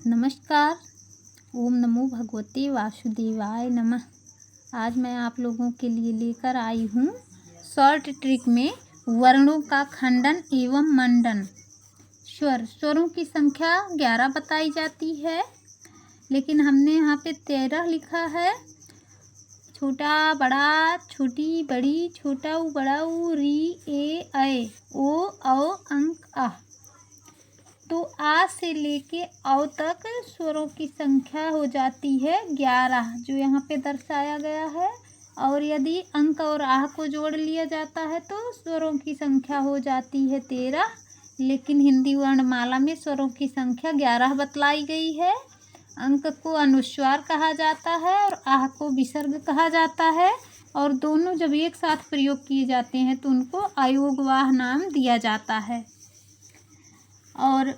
नमस्कार। ओम नमो भगवते वासुदेवाय नमः। आज मैं आप लोगों के लिए लेकर आई हूँ शॉर्ट ट्रिक में वर्णों का खंडन एवं मंडन। स्वरों की संख्या 11 बताई जाती है, लेकिन हमने यहाँ पे 13 लिखा है। छोटा बड़ा, छोटी बड़ी, छोटा ऊ बड़ा ऊ, री ए ऐ ओ औ अंक आ। तो आ से लेके औ तक स्वरों की संख्या हो जाती है 11, जो यहाँ पे दर्शाया गया है। और यदि अंक और आह को जोड़ लिया जाता है तो स्वरों की संख्या हो जाती है 13। लेकिन हिंदी वर्णमाला में स्वरों की संख्या 11 बतलाई गई है। अंक को अनुस्वार कहा जाता है और आह को विसर्ग कहा जाता है, और दोनों जब एक साथ प्रयोग किए जाते हैं तो उनको अयोगवाह नाम दिया जाता है। और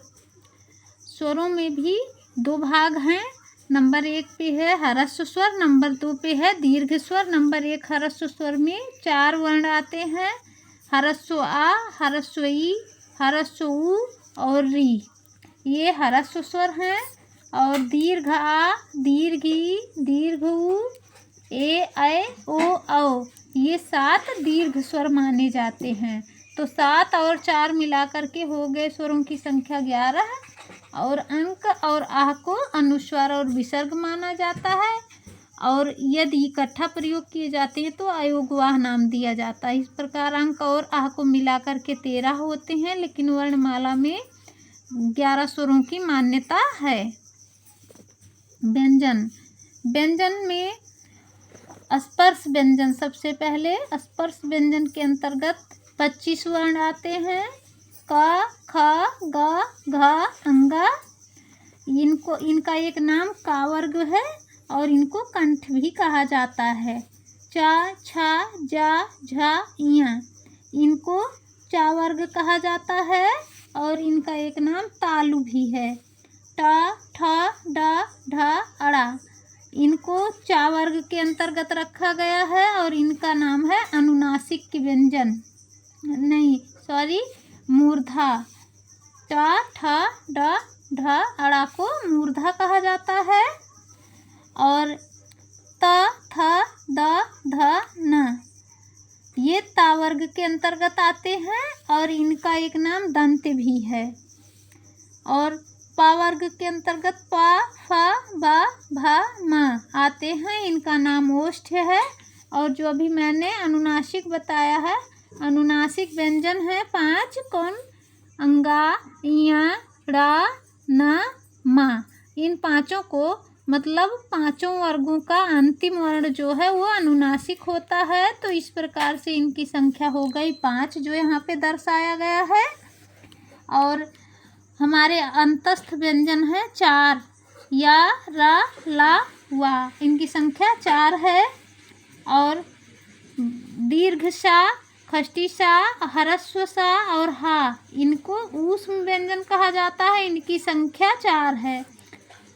स्वरों में भी 2 भाग हैं। नंबर 1 पे है ह्रस्व स्वर, नंबर 2 पे है दीर्घ स्वर। नंबर 1 ह्रस्व स्वर में 4 वर्ण आते हैं: ह्रस्व आ, ह्रस्व ई, ह्रस्व ऊ और री। ये ह्रस्व स्वर हैं। और दीर्घ आ, दीर्घ ई, दीर्घ ऊ, ए ऐ ओ औ, ये 7 दीर्घ स्वर माने जाते हैं। तो 7 और 4 मिलाकर के हो गए स्वरों की संख्या 11। और अंक और आह को अनुस्वार और विसर्ग माना जाता है, और यदि इकट्ठा प्रयोग किए जाते हैं तो अयोगवाह नाम दिया जाता है। इस प्रकार अंक और आह को मिलाकर के 13 होते हैं, लेकिन वर्णमाला में 11 स्वरों की मान्यता है। व्यंजन। व्यंजन में स्पर्श व्यंजन। सबसे पहले स्पर्श व्यंजन के अंतर्गत 25 वर्ण आते हैं: क, ख, ग, घ, अंगा। इनका एक नाम का वर्ग है और इनको कंठ भी कहा जाता है। चा, छा, जा, झा, इया, इनको चा वर्ग कहा जाता है और इनका एक नाम तालु भी है। टा, ठा, डा, ढा, अड़ा, इनको चा वर्ग के अंतर्गत रखा गया है और इनका नाम है अनुनासिक व्यंजन, मूर्धा। टा, ठा, डा, ढा, अड़ा को मूर्धा कहा जाता है। और त, थ, द, ध, न, ये ता वर्ग के अंतर्गत आते हैं और इनका एक नाम दंत भी है। और पा वर्ग के अंतर्गत पा, फा, बा, भा, मा आते हैं, इनका नाम ओष्ठ है। और जो अभी मैंने अनुनासिक बताया है, अनुनासिक व्यंजन है 5। कौन? अंगा, इया, ड़ा, न, मा। इन पांचों को, मतलब पांचों वर्गों का अंतिम वर्ण जो है वो अनुनासिक होता है। तो इस प्रकार से इनकी संख्या हो गई 5, जो यहाँ पे दर्शाया गया है। और हमारे अंतस्थ व्यंजन है 4: या, रा, ला, वा, इनकी संख्या 4 है। और दीर्घ सा, खष्टी सा, ह्रस्व सा और हा, इनको ऊष्म व्यंजन कहा जाता है, इनकी संख्या 4 है।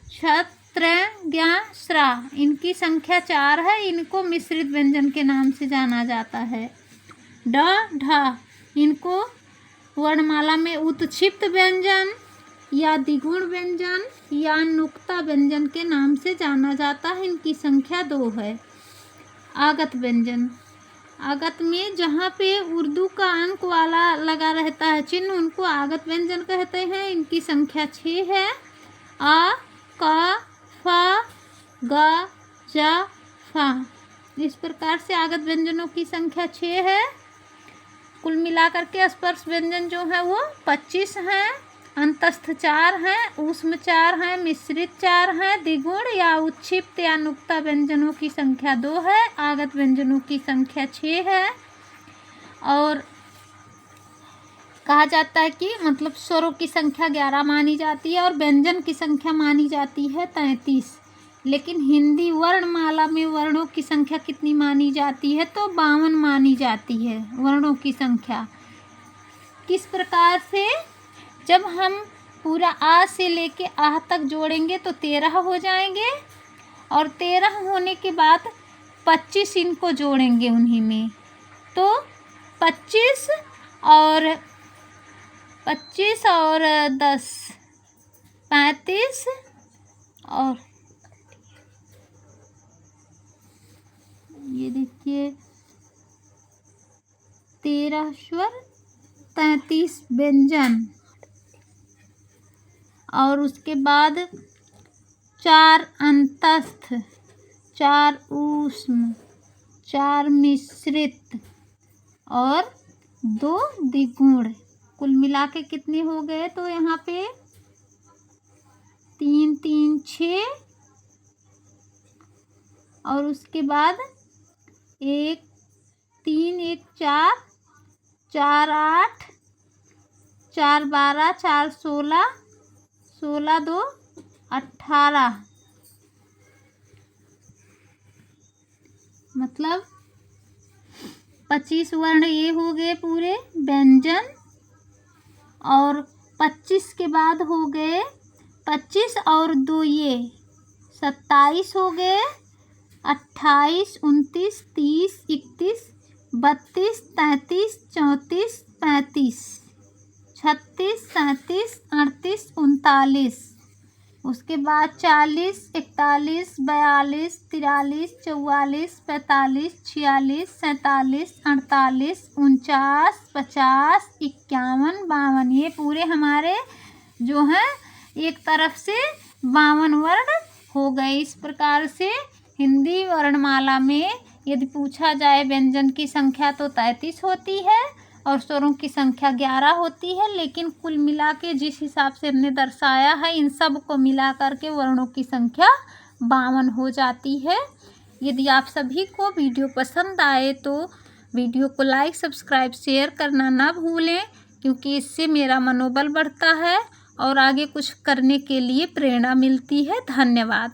क्षत्र, ज्ञा, श्रा, इनकी संख्या 4 है, इनको मिश्रित व्यंजन के नाम से जाना जाता है। ड, ढ, इनको वर्णमाला में उत्क्षिप्त व्यंजन या द्विगुण व्यंजन या नुक्ता व्यंजन के नाम से जाना जाता है, इनकी संख्या 2 है। आगत व्यंजन। आगत में जहाँ पे उर्दू का अंक वाला लगा रहता है चिन्ह, उनको आगत व्यंजन कहते हैं, इनकी संख्या 6 है। आ, क, फ, ग, ज, फ, इस प्रकार से आगत व्यंजनों की संख्या 6 है। कुल मिलाकर के स्पर्श व्यंजन जो है वो 25 हैं। अंतस्थ 4 हैं, ऊष्म 4 हैं, मिश्रित 4 हैं, द्विगुण या उत्क्षिप्त या नुक्ता व्यंजनों की संख्या 2 है। आगत व्यंजनों की संख्या 6 है। और कहा जाता है कि मतलब स्वरों की संख्या 11 मानी जाती है और व्यंजन की संख्या मानी जाती है 33। लेकिन हिंदी वर्णमाला में वर्णों की संख्या कितनी मानी जाती है? तो 52 मानी जाती है वर्णों की संख्या। किस प्रकार से? जब हम पूरा आ से लेके आह तक जोड़ेंगे तो 13 हो जाएंगे, और 13 होने के बाद 25 इनको जोड़ेंगे उन्हीं में, तो 25 और 10 35 और ये देखिए 13 स्वर 33 व्यंजन, और उसके बाद 4 अंतस्थ, 4 ऊष्म, 4 मिश्रित और 2 द्विगुण। कुल मिला के कितने हो गए? तो यहाँ पे 3 3 6 और उसके बाद 1 3 1 4 4 8 4 12 4 16 16 2 18, मतलब 25 वर्ण ये हो गए पूरे व्यंजन, और 25 के बाद हो गए 25 और 2 ये 27 हो गए, 28 29 30 31 32 33 34 35 36 37 38 39, उसके बाद 40 41 42 43 44 45 46 47 48 49 50 51 52, ये पूरे हमारे जो हैं एक तरफ से 52 वर्ण हो गए। इस प्रकार से हिंदी वर्णमाला में यदि पूछा जाए व्यंजन की संख्या तो 33 होती है और स्वरों की संख्या 11 होती है, लेकिन कुल मिला के जिस हिसाब से हमने दर्शाया है इन सब को मिला करके वर्णों की संख्या 52 हो जाती है। यदि आप सभी को वीडियो पसंद आए तो वीडियो को लाइक सब्सक्राइब शेयर करना ना भूलें, क्योंकि इससे मेरा मनोबल बढ़ता है और आगे कुछ करने के लिए प्रेरणा मिलती है। धन्यवाद।